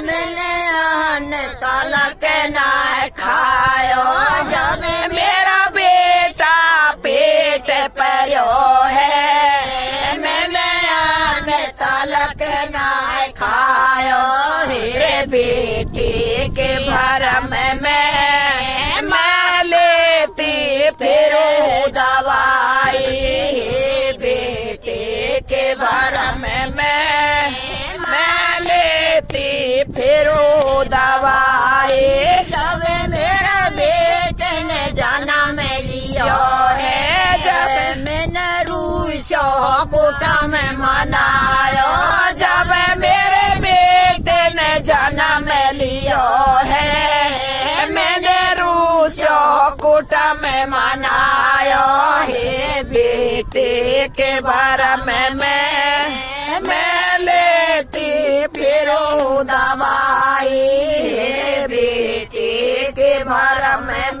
मैंने तलक ना खायो जब मेरा बेटा पेट पर्यो है। मैंने तलक ना खायो हीरे बेटी के भरम में मैं लेती फिरो दवाई। बेटे के भरम में मैं लेती फिरो दवाई। जब मेरा बेटे ने जन्म लियो है जब मैंने रूसो कोटा में मनायो। जब मेरे बेटे ने जन्म लियो है मैंने रूसो कोटा में मनायो। हे बेटे के भरम में मैं लेती फिरो दवाई। बेटे के भरम में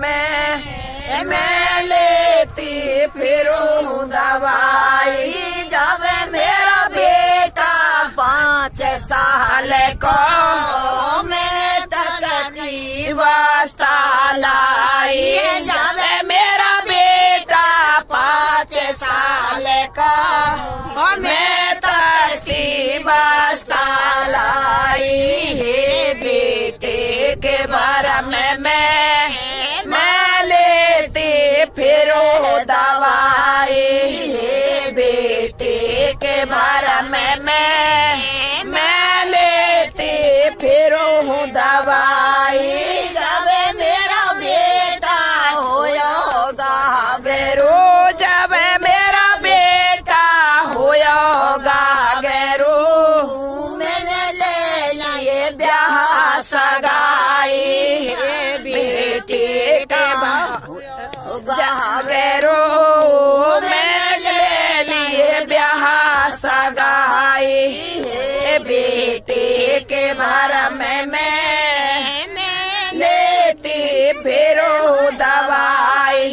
मैं लेती फिरो दवाई। जब मेरा बेटा 5 साल को मैं तक वास्ता लाई। जब मेरा बेटा 5 साल का मैं तक वास्ता लाई। बेटे के भरम में मैं लेती फिरो दवाई। बेटे के भरम में मैं लेती फिरो दवाई। जब मेरा बेटा होगा बेरो जब मेरा बेटा होगा बेरो मैंने ले लिए ब्याह सगाई। बेटे के बेरो मैं ले लिए ब्याह सगाई। बेटे के भरम में लेती फिरो दवाई।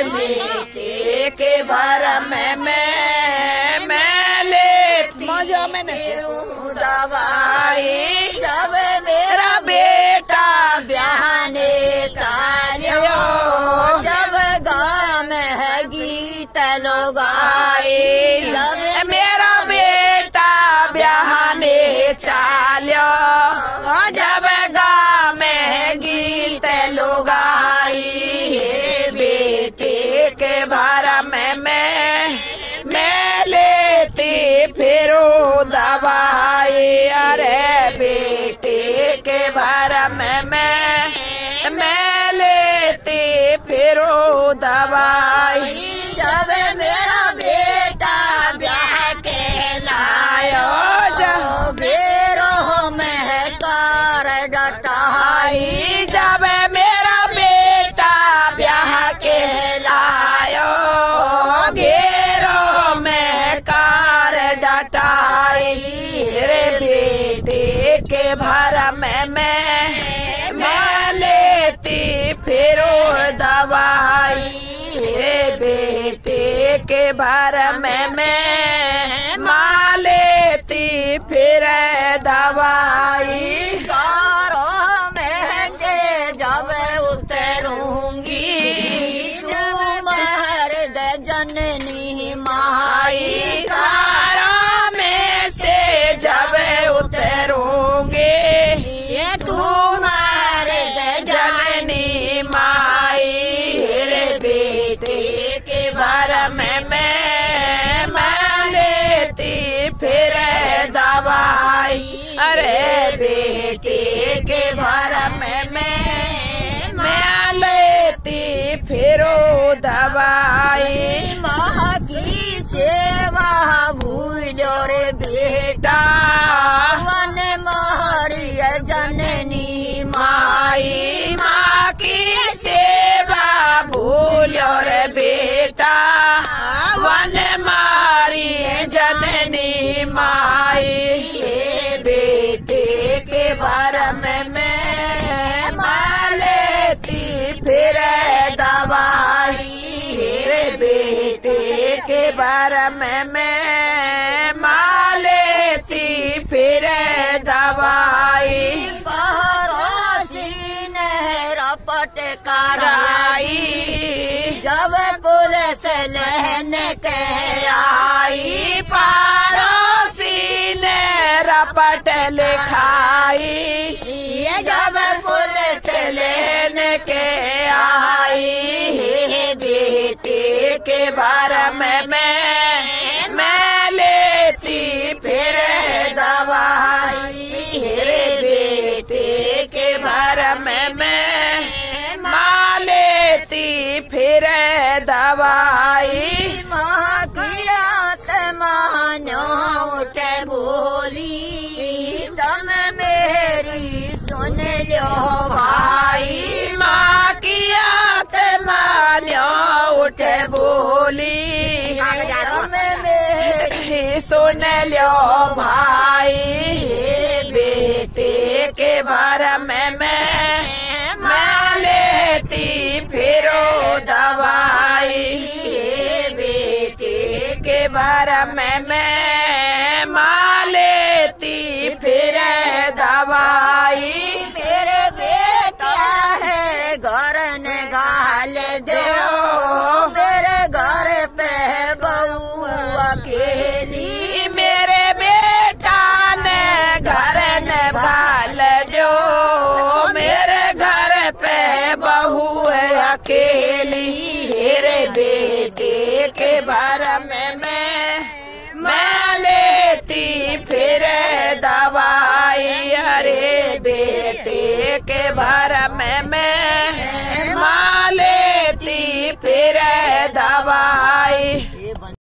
बेटे के भरम में मैं लेती फिरो दवाई। जब मेरा बेटा ब्याहने चालियो जब गाँव में गीत लोग आए। जब मेरा बेटा ब्याहने चालियो जब गाँव में गीत लोग आई। बेटे के भरम में मैं लेती फिरो दवाई। अरे बेटे के भरम में मैं लेती फिरो दवाई। जब मेरा बेटा ब्याह के लायो जब बेरो में कार डटाई। जब मेरा बेटा ब्याह के लायो घेरो में कार डटाई। रे बेटे के भरम में मैं लेती फिरो दवाई। बेटे के भरम में माँ लेती फिर दवाई। कारों में जब उतरूंगी मर्द जननी माई। कारों में से जब उतरूंगी मर्द जननी माई। बेटे के भरम में मैं लेती फिर दवाई। अरे बेटे के भरम में मैं लेती फिरो दवाई। माँ की सेवा भूलो रे बेटा वन मारी जननी माई। माँ की सेवा भूलो रे बेटा वन मारी जननी माई। बेटे के भरम में मैं लेती फिर दवाई। बेटे के भरम में माँ लेती कराई। जब पुलिस लेने के आई पड़ोसी ने रपट लिखाई। जब पुलिस लेने के आई बेटे के बारे में मैं लेती फिर दवाई। बेटे के बारे में माँ लेती फिर दवाई। माँ किया मानो उठे बोली तुम मेरी सुन लो भाई। माँ किया मानो उठे बोली तुम मेरी सुन लो भाई। बेटे के बारे में मैं लेती फिरो दवाई। बेटे के बारे में माँ लेती फिर दवाई। मेरे बेटा है घर ने गाल दो मेरे घर पे बहू अकेली। मेरे बेटा ने घर ने गाल जो मेरे घर पे बहू अकेली। मेरे बेटे के बारे में मैं लेती फिर दवाई। अरे बेटे के बारे में